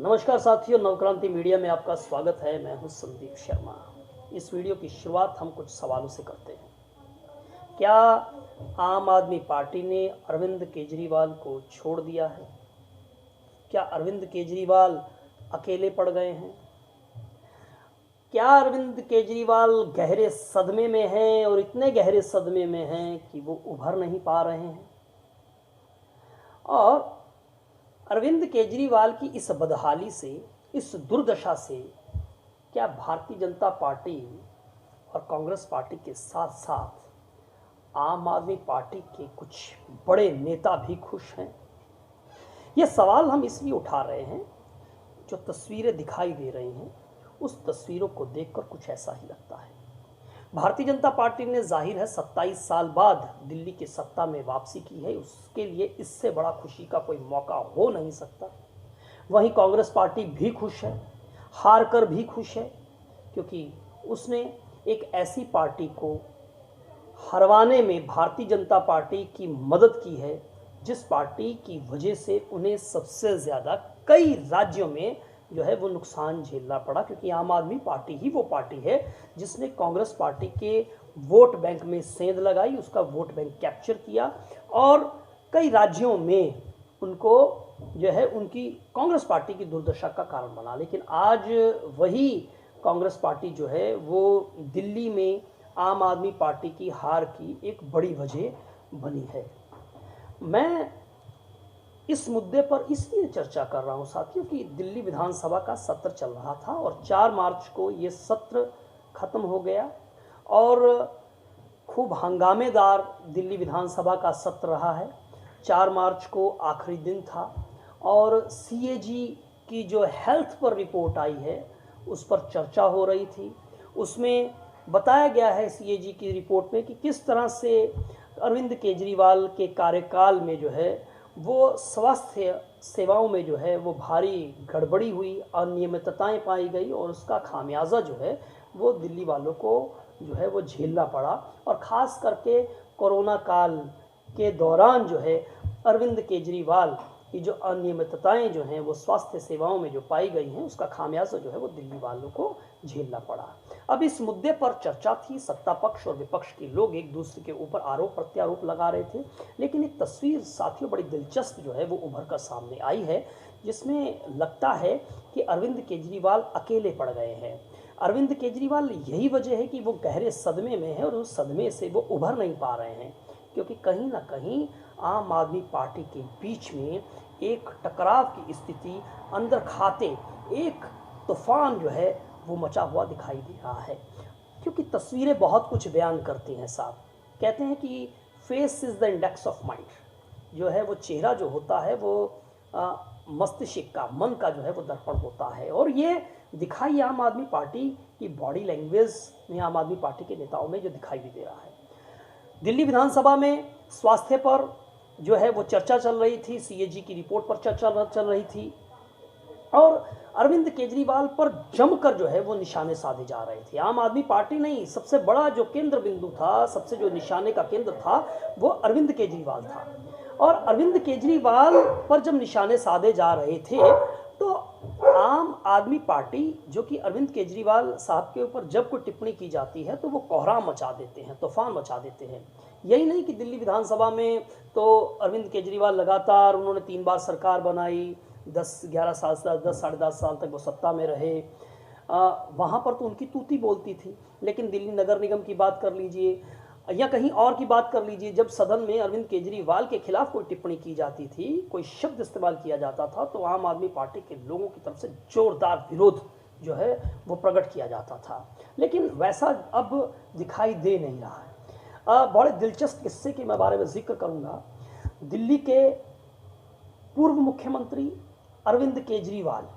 नमस्कार साथियों, नवक्रांति मीडिया में आपका स्वागत है। मैं हूं संदीप शर्मा। इस वीडियो की शुरुआत हम कुछ सवालों से करते हैं। क्या आम आदमी पार्टी ने अरविंद केजरीवाल को छोड़ दिया है? क्या अरविंद केजरीवाल अकेले पड़ गए हैं? क्या अरविंद केजरीवाल गहरे सदमे में हैं और इतने गहरे सदमे में हैं कि वो उभर नहीं पा रहे हैं? और अरविंद केजरीवाल की इस बदहाली से, इस दुर्दशा से क्या भारतीय जनता पार्टी और कांग्रेस पार्टी के साथ साथ आम आदमी पार्टी के कुछ बड़े नेता भी खुश हैं? ये सवाल हम इसलिए उठा रहे हैं, जो तस्वीरें दिखाई दे रही हैं उस तस्वीरों को देखकर कुछ ऐसा ही लगता है। भारतीय जनता पार्टी ने जाहिर है 27 साल बाद दिल्ली की सत्ता में वापसी की है। उसके लिए इससे बड़ा खुशी का कोई मौका हो नहीं सकता। वहीं कांग्रेस पार्टी भी खुश है, हार कर भी खुश है, क्योंकि उसने एक ऐसी पार्टी को हरवाने में भारतीय जनता पार्टी की मदद की है जिस पार्टी की वजह से उन्हें सबसे ज़्यादा कई राज्यों में जो है वो नुकसान झेलना पड़ा, क्योंकि आम आदमी पार्टी ही वो पार्टी है जिसने कांग्रेस पार्टी के वोट बैंक में सेंध लगाई, उसका वोट बैंक कैप्चर किया और कई राज्यों में उनको जो है उनकी कांग्रेस पार्टी की दुर्दशा का कारण बना। लेकिन आज वही कांग्रेस पार्टी जो है वो दिल्ली में आम आदमी पार्टी की हार की एक बड़ी वजह बनी है। मैं इस मुद्दे पर इसलिए चर्चा कर रहा हूं साथियों कि दिल्ली विधानसभा का सत्र चल रहा था और 4 मार्च को ये सत्र खत्म हो गया और खूब हंगामेदार दिल्ली विधानसभा का सत्र रहा है। 4 मार्च को आखिरी दिन था और सीएजी की जो हेल्थ पर रिपोर्ट आई है उस पर चर्चा हो रही थी। उसमें बताया गया है सीएजी की रिपोर्ट में कि किस तरह से अरविंद केजरीवाल के कार्यकाल में जो है वो स्वास्थ्य सेवाओं में जो है वो भारी गड़बड़ी हुई, अनियमितताएं पाई गई और उसका खामियाजा जो है वो दिल्ली वालों को जो है वो झेलना पड़ा। और ख़ास करके कोरोना काल के दौरान जो है अरविंद केजरीवाल की जो अनियमितताएं जो हैं वो स्वास्थ्य सेवाओं में जो पाई गई हैं उसका खामियाजा जो है वो दिल्ली वालों को झेलना पड़ा। अब इस मुद्दे पर चर्चा थी, सत्ता पक्ष और विपक्ष के लोग एक दूसरे के ऊपर आरोप प्रत्यारोप लगा रहे थे। लेकिन एक तस्वीर साथियों बड़ी दिलचस्प जो है वो उभर कर सामने आई है, जिसमें लगता है कि अरविंद केजरीवाल अकेले पड़ गए हैं। अरविंद केजरीवाल यही वजह है कि वो गहरे सदमे में है और उस सदमे से वो उभर नहीं पा रहे हैं, क्योंकि कहीं ना कहीं आम आदमी पार्टी के बीच में एक टकराव की स्थिति अंदर खाते एक तूफान जो है वो मचा हुआ दिखाई दे रहा है। क्योंकि तस्वीरें बहुत कुछ बयान करती हैं साहब। कहते हैं कि face is the index of mind. जो है वो चेहरा जो होता है वो मस्तिष्क का, मन का जो है वो दर्पण होता है और ये दिखाई आम आदमी पार्टी की बॉडी लैंग्वेज में, आम आदमी पार्टी के नेताओं में जो दिखाई भी दे रहा है। दिल्ली विधानसभा में स्वास्थ्य पर जो है वो चर्चा चल रही थी, सीएजी की रिपोर्ट पर चर्चा चल रही थी और अरविंद केजरीवाल पर जमकर जो है वो निशाने साधे जा रहे थे। आम आदमी पार्टी नहीं, सबसे बड़ा जो केंद्र बिंदु था, सबसे जो निशाने का केंद्र था वो अरविंद केजरीवाल था। और अरविंद केजरीवाल पर जब निशाने साधे जा रहे थे तो आम आदमी पार्टी, जो कि अरविंद केजरीवाल साहब के ऊपर जब कोई टिप्पणी की जाती है तो वो कोहराम मचा देते हैं, तूफान मचा देते हैं। यही नहीं कि दिल्ली विधानसभा में तो अरविंद केजरीवाल लगातार, उन्होंने 3 बार सरकार बनाई, 10-11 साल, 10 साढ़े 10 साल तक वो सत्ता में रहे। वहाँ पर तो उनकी तूती बोलती थी। लेकिन दिल्ली नगर निगम की बात कर लीजिए या कहीं और की बात कर लीजिए, जब सदन में अरविंद केजरीवाल के खिलाफ कोई टिप्पणी की जाती थी, कोई शब्द इस्तेमाल किया जाता था तो आम आदमी पार्टी के लोगों की तरफ से जोरदार विरोध जो है वो प्रकट किया जाता था। लेकिन वैसा अब दिखाई दे नहीं रहा है। बड़े दिलचस्प किस्से के मैं बारे में जिक्र करूँगा। दिल्ली के पूर्व मुख्यमंत्री अरविंद केजरीवाल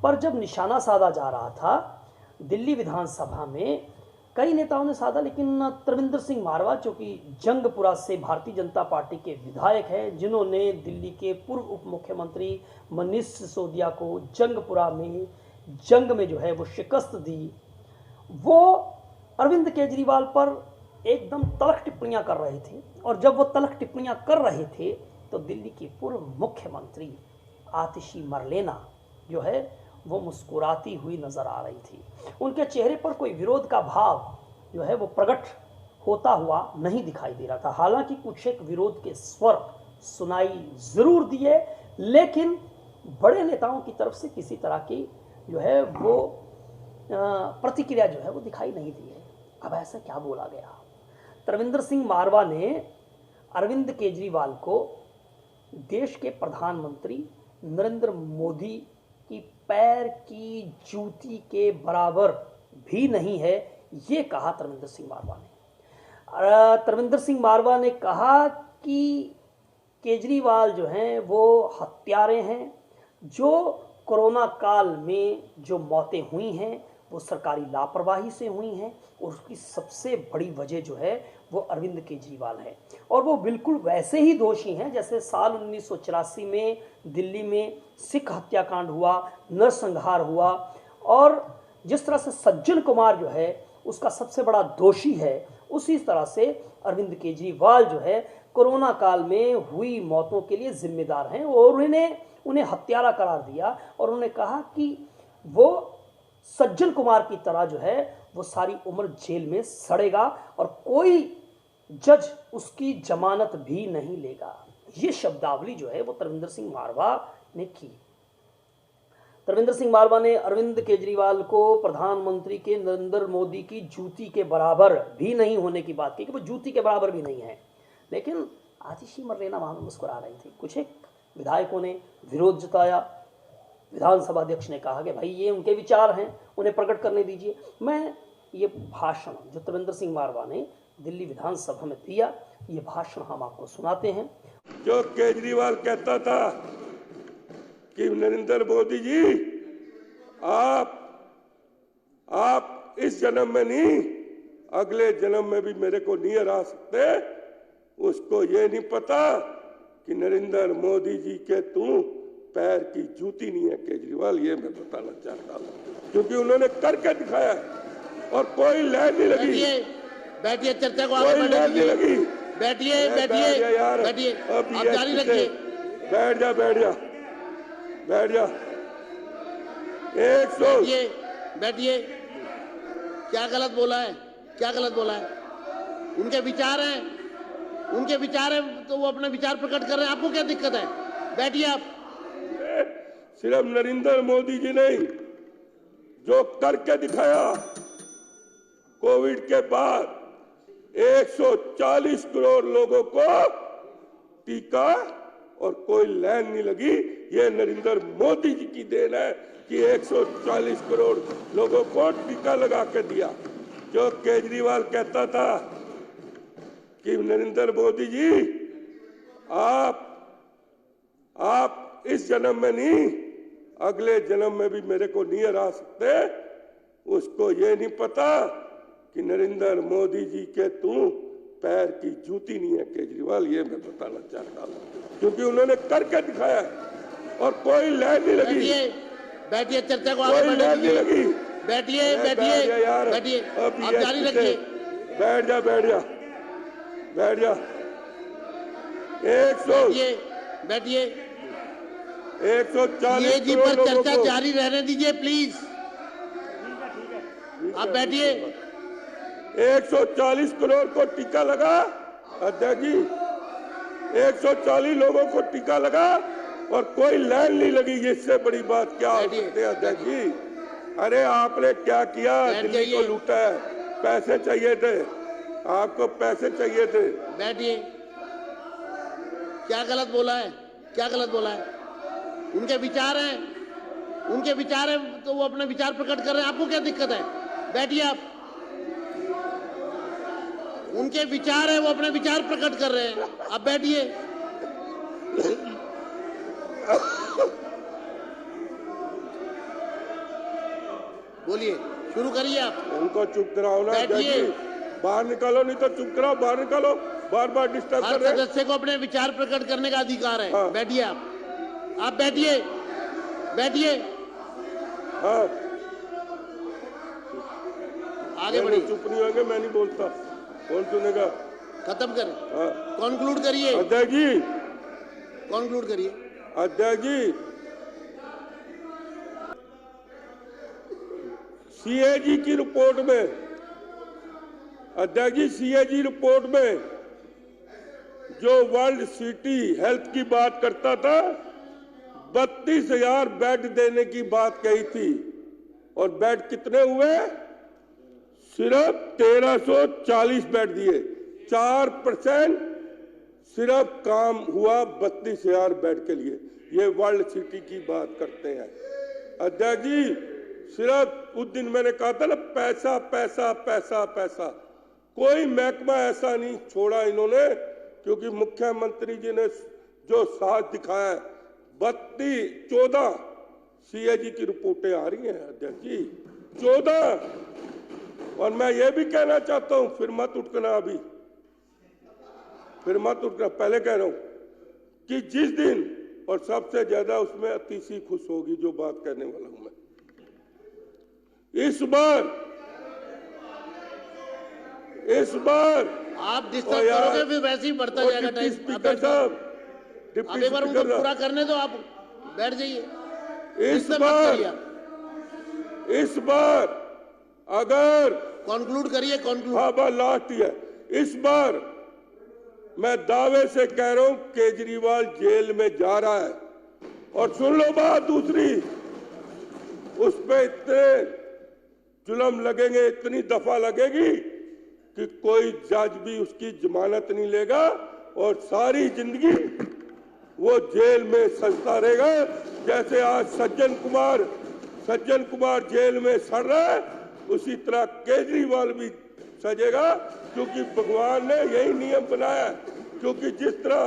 पर जब निशाना साधा जा रहा था दिल्ली विधानसभा में, कई नेताओं ने साधा, लेकिन त्रिवेंद्र सिंह मारवा, जो कि जंगपुरा से भारतीय जनता पार्टी के विधायक हैं, जिन्होंने दिल्ली के पूर्व उप मुख्यमंत्री मनीष सिसोदिया को जंगपुरा में जंग में जो है वो शिकस्त दी, वो अरविंद केजरीवाल पर एकदम तल्ख टिप्पणियां कर रहे थे। और जब वो तल्ख टिप्पणियां कर रहे थे तो दिल्ली की पूर्व मुख्यमंत्री आतिशी मरलेना जो है वो मुस्कुराती हुई नजर आ रही थी। उनके चेहरे पर कोई विरोध का भाव जो है वो प्रकट होता हुआ नहीं दिखाई दे रहा था। हालांकि कुछ एक विरोध के स्वर सुनाई जरूर दिए, लेकिन बड़े नेताओं की तरफ से किसी तरह की जो है वो प्रतिक्रिया जो है वो दिखाई नहीं दी है। अब ऐसा क्या बोला गया? तरविंदर सिंह मारवा ने अरविंद केजरीवाल को देश के प्रधानमंत्री नरेंद्र मोदी की पैर की जूती के बराबर भी नहीं है, ये कहा तरविंदर सिंह मारवा ने। तरविंदर सिंह मारवा ने कहा कि केजरीवाल जो हैं वो हत्यारे हैं। जो कोरोना काल में जो मौतें हुई हैं वो सरकारी लापरवाही से हुई हैं, और उसकी सबसे बड़ी वजह जो है वो अरविंद केजरीवाल है। और वो बिल्कुल वैसे ही दोषी हैं जैसे साल 1984 में दिल्ली में सिख हत्याकांड हुआ, नरसंहार हुआ, और जिस तरह से सज्जन कुमार जो है उसका सबसे बड़ा दोषी है, उसी तरह से अरविंद केजरीवाल जो है कोरोना काल में हुई मौतों के लिए जिम्मेदार हैं। और उन्हें हत्यारा करार दिया और उन्होंने कहा कि वो सज्जन कुमार की तरह जो है वो सारी उम्र जेल में सड़ेगा और कोई जज उसकी जमानत भी नहीं लेगा। ये शब्दावली जो है वो तरविंदर सिंह मारवा ने की। तरविंदर सिंह मारवा ने अरविंद केजरीवाल को प्रधानमंत्री के नरेंद्र मोदी की जूती के बराबर भी नहीं होने की बात की कि वो जूती के बराबर भी नहीं है। लेकिन आतिशी मर्लेना वहां में मुस्कुरा रही थी। कुछ एक विधायकों ने विरोध जताया। विधानसभा अध्यक्ष ने कहा कि भाई ये उनके विचार हैं, उन्हें प्रकट करने दीजिए। मैं ये भाषण जो तरविंदर सिंह मारवा ने दिल्ली विधानसभा में दिया, ये भाषण हम आपको सुनाते हैं। जो केजरीवाल कहता था कि नरेंद्र मोदी जी आप इस जन्म में नहीं अगले जन्म में भी मेरे को नहीं हरा सकते, उसको ये नहीं पता कि नरेंद्र मोदी जी के तू पैर की जूती नहीं है केजरीवाल। ये मैं बताना चाहता हूँ, क्योंकि उन्होंने करके दिखाया है और कोई लैन नहीं लगी। बैठिए, चर्चा को आगे बढ़ने दीजिए। बैठिए यार, बैठिए, आप जारी रखिए। बैठ जा 100। बैठिए। क्या गलत बोला है? क्या गलत बोला है? उनके विचार हैं तो वो अपने विचार प्रकट कर रहे हैं। आपको क्या दिक्कत है? बैठिए आप। सिर्फ नरेंद्र मोदी जी नहीं, जो करके दिखाया कोविड के बाद 140 करोड़ लोगों को टीका और कोई लाइन नहीं लगी, ये नरेंद्र मोदी जी की देन है कि 140 करोड़ लोगों को टीका लगा के दिया। जो केजरीवाल कहता था कि नरेंद्र मोदी जी आप इस जन्म में नहीं अगले जन्म में भी मेरे को नहीं हरा सकते, उसको ये नहीं पता कि नरेंद्र मोदी जी के तू पैर की जूती नहीं है केजरीवाल। ये मैं बताना चाहता हूँ, क्योंकि उन्होंने करके दिखाया है और कोई लैन नहीं लगी। बैठिए, चर्चा को आगे बढ़ने दीजिए। बैठिए यार, आप जारी रखिए। बैठ जा 100। बैठिए। 140 जी पर चर्चा जारी रहने दीजिए प्लीज। आप बैठिए। 140 करोड़ को टीका लगा अध्यक्ष जी, 140 लोगों को टीका लगा और कोई लाइन नहीं लगी। इससे बड़ी बात क्या हो सकती है अध्यक्ष जी? अरे आपने क्या किया? दिल्ली को लूटा है, पैसे चाहिए थे आपको, पैसे चाहिए थे। बैठिए। क्या गलत बोला है? क्या गलत बोला है? उनके विचार हैं तो वो अपने विचार प्रकट कर रहे हैं। आपको क्या दिक्कत है? बैठिए आप। उनके विचार हैं, वो अपने विचार प्रकट कर रहे हैं। आप बैठिए। बोलिए, शुरू करिए आप। उनको चुप कराओ ना। बैठिए। बाहर निकालो, नहीं तो चुप कराओ, बाहर निकालो। बार डिस्टर्ब कर रहे हैं। सदस्य को अपने विचार प्रकट करने का अधिकार है। हाँ। बैठिए आप बैठिए। हाँ, आगे बढ़िए। चुप नहीं होंगे, मैं नहीं बोलता। कौन सुनेगा? खत्म करें। हाँ। कॉन्क्लूड करिए। अध्यक्ष जी, कॉन्क्लूड करिए। अध्यक्ष जी, सीएजी की रिपोर्ट में, अध्यक्ष जी, सीएजी रिपोर्ट में जो वर्ल्ड सिटी हेल्थ की बात करता था 32,000 बेड देने की बात कही थी, और बेड कितने हुए? सिर्फ 1340 बेड दिए। 4% सिर्फ काम हुआ 32,000 बेड के लिए। ये वर्ल्ड सिटी की बात करते हैं। अध्यक्ष जी, सिर्फ उस दिन मैंने कहा था ना, पैसा पैसा पैसा पैसा, कोई महकमा ऐसा नहीं छोड़ा इन्होंने, क्योंकि मुख्यमंत्री जी ने जो साथ दिखाया, 14 सीएजी की रिपोर्टें आ रही हैं अध्यक्ष जी, 14। और मैं ये भी कहना चाहता हूं, फिर मत उठना, अभी फिर मत उठना, पहले कह रहा हूं कि जिस दिन, और सबसे ज्यादा उसमें अतिशी खुश होगी जो बात कहने वाला हूं मैं, इस बार आप डिस्टर्ब करोगे फिर वैसे ही बढ़ता जाएगा टाइम। स्पीकर साहब, अब एक बार उनको पूरा करने दो, आप बैठ जाइए। इस बार अगर कंक्लूड करिए, कंक्लूड। हाँ, बस लास्ट ही है। इस बार मैं दावे से कह रहा हूं केजरीवाल जेल में जा रहा है। और सुन लो बात दूसरी, उस पे इतने जुल्म लगेंगे, इतनी दफा लगेगी कि कोई जज भी उसकी जमानत नहीं लेगा, और सारी जिंदगी वो जेल में सजता रहेगा। जैसे आज सज्जन कुमार जेल में सड़ रहा है, उसी तरह केजरीवाल भी सजेगा, क्योंकि भगवान ने यही नियम बनाया है। क्योंकि जिस तरह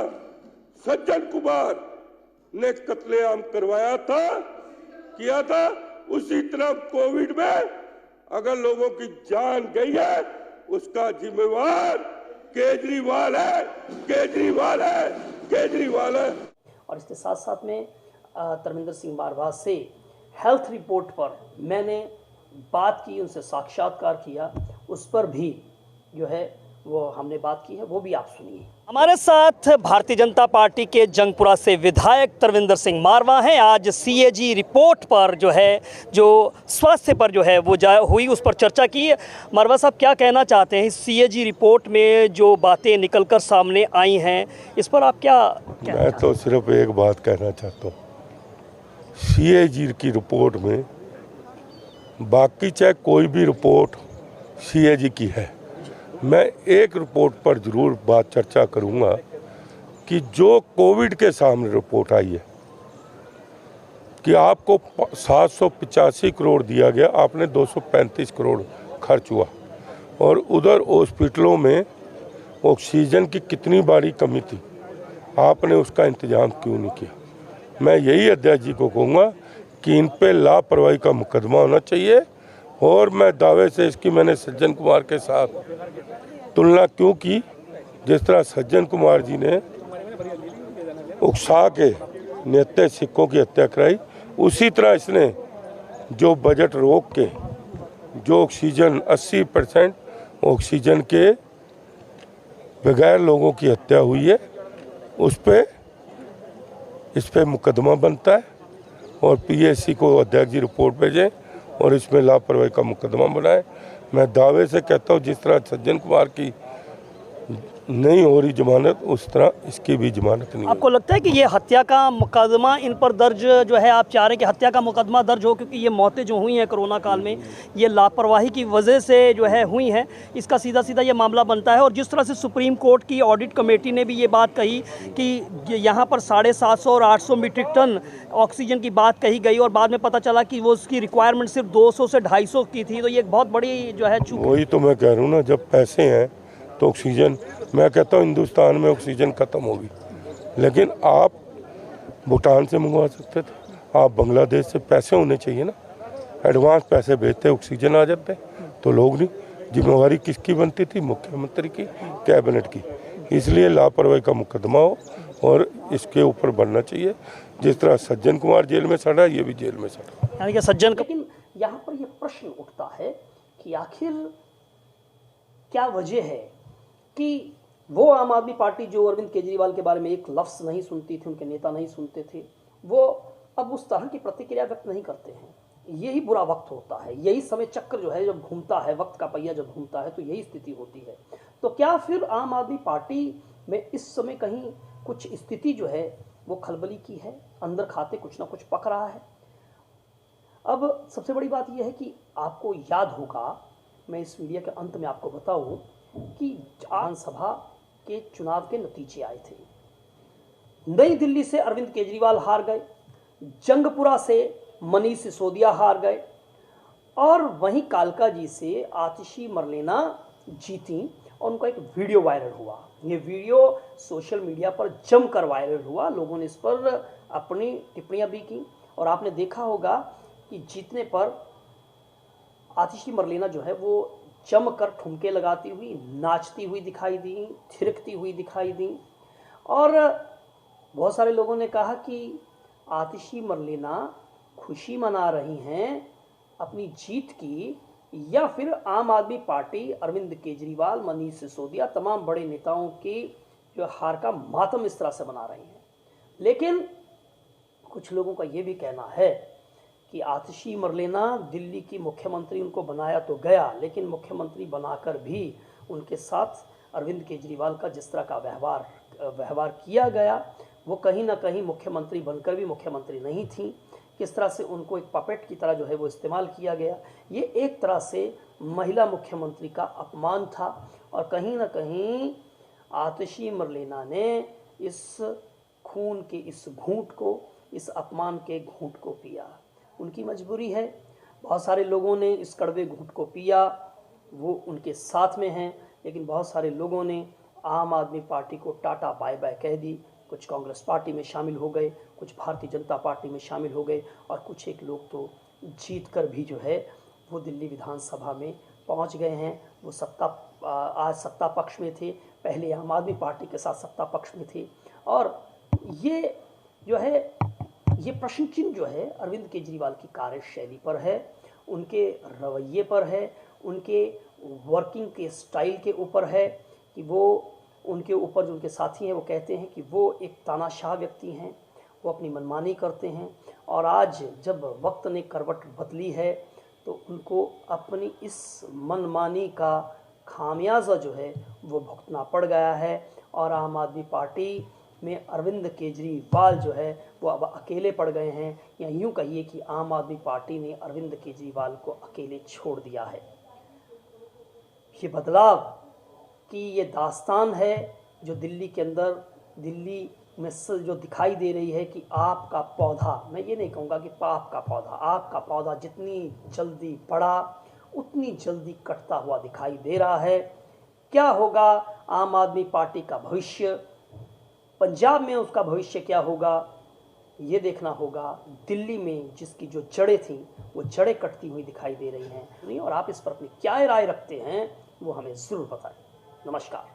सज्जन कुमार ने कत्लेआम किया था, उसी तरह कोविड में अगर लोगों की जान गई है, उसका जिम्मेवार केजरीवाल है, केजरीवाल है, केजरीवाल है। और इसके साथ साथ में धर्मेंद्र सिंह मारवाह से हेल्थ रिपोर्ट पर मैंने बात की, उनसे साक्षात्कार किया, उस पर भी जो है वो हमने बात की है, वो भी आप सुनिए। हमारे साथ भारतीय जनता पार्टी के जंगपुरा से विधायक धर्मेंद्र सिंह मारवाह हैं। आज सीएजी रिपोर्ट पर जो है, जो स्वास्थ्य पर जो है वो हुई, उस पर चर्चा की। मारवाह साहब, क्या कहना चाहते हैं? सीएजी रिपोर्ट में जो बातें निकलकर सामने आई हैं, इस पर आप क्या कहना? मैं तो सिर्फ एक बात कहना चाहता हूँ, सीएजी की रिपोर्ट में, बाकी चाहे कोई भी रिपोर्ट सीएजी की है, मैं एक रिपोर्ट पर जरूर बात चर्चा करूंगा कि जो कोविड के सामने रिपोर्ट आई है कि आपको 785 करोड़ दिया गया, आपने 235 करोड़ खर्च हुआ, और उधर हॉस्पिटलों में ऑक्सीजन की कितनी बड़ी कमी थी, आपने उसका इंतजाम क्यों नहीं किया? मैं यही अध्यक्ष जी को कहूँगा कि इन पे लापरवाही का मुकदमा होना चाहिए। और मैं दावे से इसकी मैंने सज्जन कुमार के साथ तुलना क्यों की, जिस तरह सज्जन कुमार जी ने उकसा के निहत्थे सिखों की हत्या कराई, उसी तरह इसने जो बजट रोक के जो ऑक्सीजन 80% ऑक्सीजन के बगैर लोगों की हत्या हुई है, इस पे मुकदमा बनता है, और पीएससी को अध्यक्ष जी रिपोर्ट भेजें और इसमें लापरवाही का मुकदमा बनाए। मैं दावे से कहता हूँ जिस तरह सज्जन कुमार की नहीं हो रही जमानत, उस तरह इसकी भी जमानत नहीं। आपको लगता है कि ये हत्या का मुकदमा इन पर दर्ज जो है, आप चाह रहे हैं कि हत्या का मुकदमा दर्ज हो, क्योंकि ये मौतें जो हुई हैं कोरोना काल में, ये लापरवाही की वजह से जो है हुई हैं, इसका सीधा सीधा ये मामला बनता है। और जिस तरह से सुप्रीम कोर्ट की ऑडिट कमेटी ने भी ये बात कही कि यहाँ पर 750 और 800 मीट्रिक टन ऑक्सीजन की बात कही गई, और बाद में पता चला कि वो उसकी रिक्वायरमेंट सिर्फ 200 से 250 की थी, तो ये एक बहुत बड़ी जो है चूक। वही तो मैं कह रहा हूँ ना, जब पैसे हैं तो ऑक्सीजन, मैं कहता हूँ हिंदुस्तान में ऑक्सीजन खत्म होगी, लेकिन आप भूटान से मंगवा सकते थे, आप बांग्लादेश से, पैसे होने चाहिए ना, एडवांस पैसे भेजते, ऑक्सीजन आ जाते। तो लोग नहीं, जिम्मेवारी किसकी बनती थी? मुख्यमंत्री की, कैबिनेट की। इसलिए लापरवाही का मुकदमा हो और इसके ऊपर बनना चाहिए। जिस तरह सज्जन कुमार जेल में सड़ा, ये भी जेल में सड़ा, यानी कि सज्जन। लेकिन यहाँ पर ये प्रश्न उठता है कि आखिर क्या वजह है कि वो आम आदमी पार्टी जो अरविंद केजरीवाल के बारे में एक लफ्ज़ नहीं सुनती थी, उनके नेता नहीं सुनते थे, वो अब उस तरह की प्रतिक्रिया व्यक्त नहीं करते हैं। यही बुरा वक्त होता है, यही समय चक्र जो है जब घूमता है, वक्त का पहिया जब घूमता है तो यही स्थिति होती है। तो क्या फिर आम आदमी पार्टी में इस समय कहीं कुछ स्थिति जो है वो खलबली की है, अंदर खाते कुछ ना कुछ पक रहा है? अब सबसे बड़ी बात यह है कि आपको याद होगा, मैं इस वीडियो के अंत में आपको बताऊं कि विधानसभा के चुनाव के नतीजे आए थे। नई दिल्ली से अरविंद केजरीवाल हार गए, जंगपुरा से मनीष सिसोदिया हार गए और वहीं कालकाजी से आतिशी मरलेना जीती और उनका एक वीडियो वायरल हुआ। ये वीडियो सोशल मीडिया पर जमकर वायरल हुआ, लोगों ने इस पर अपनी टिप्पणियां भी की और आपने देखा होगा कि जीतने पर आतिशी मरलेना जो है वो जमकर ठुमके लगाती हुई, नाचती हुई दिखाई दी, थिरकती हुई दिखाई दी और बहुत सारे लोगों ने कहा कि आतिशी मरलेना खुशी मना रही हैं अपनी जीत की, या फिर आम आदमी पार्टी, अरविंद केजरीवाल, मनीष सिसोदिया, तमाम बड़े नेताओं की जो हार का मातम इस तरह से मना रही हैं। लेकिन कुछ लोगों का ये भी कहना है कि आतिशी मरलेना दिल्ली की मुख्यमंत्री उनको बनाया तो गया, लेकिन मुख्यमंत्री बनाकर भी उनके साथ अरविंद केजरीवाल का जिस तरह का व्यवहार किया गया, वो कहीं ना कहीं मुख्यमंत्री बनकर भी मुख्यमंत्री नहीं थी। किस तरह से उनको एक पपेट की तरह जो है वो इस्तेमाल किया गया, ये एक तरह से महिला मुख्यमंत्री का अपमान था और कहीं ना कहीं आतिशी मरलेना ने इस खून के इस घूंट को, इस अपमान के घूंट को पिया। उनकी मजबूरी है, बहुत सारे लोगों ने इस कड़वे घूंट को पिया, वो उनके साथ में हैं, लेकिन बहुत सारे लोगों ने आम आदमी पार्टी को टाटा बाय बाय कह दी। कुछ कांग्रेस पार्टी में शामिल हो गए, कुछ भारतीय जनता पार्टी में शामिल हो गए और कुछ एक लोग तो जीत कर भी जो है वो दिल्ली विधानसभा में पहुंच गए हैं। वो आज सत्ता पक्ष में थे, पहले आम आदमी पार्टी के साथ सत्ता पक्ष में थे और ये जो है ये प्रश्न चिन्ह जो है अरविंद केजरीवाल की कार्यशैली पर है, उनके रवैये पर है, उनके वर्किंग के स्टाइल के ऊपर है कि वो उनके ऊपर जो उनके साथी हैं वो कहते हैं कि वो एक तानाशाह व्यक्ति हैं, वो अपनी मनमानी करते हैं और आज जब वक्त ने करवट बदली है तो उनको अपनी इस मनमानी का खामियाजा जो है वो भुगतना पड़ गया है और आम आदमी पार्टी में अरविंद केजरीवाल जो है वो अब अकेले पड़ गए हैं, या यूँ कहिए कि आम आदमी पार्टी ने अरविंद केजरीवाल को अकेले छोड़ दिया है। ये बदलाव कि ये दास्तान है जो दिल्ली के अंदर, दिल्ली में जो दिखाई दे रही है कि आपका पौधा, मैं ये नहीं कहूँगा कि पाप का पौधा, आपका पौधा जितनी जल्दी बढ़ा उतनी जल्दी कटता हुआ दिखाई दे रहा है। क्या होगा आम आदमी पार्टी का भविष्य, पंजाब में उसका भविष्य क्या होगा, ये देखना होगा। दिल्ली में जिसकी जो जड़ें थीं वो जड़ें कटती हुई दिखाई दे रही हैं। और आप इस पर अपनी क्या राय रखते हैं वो हमें ज़रूर बताएं। नमस्कार।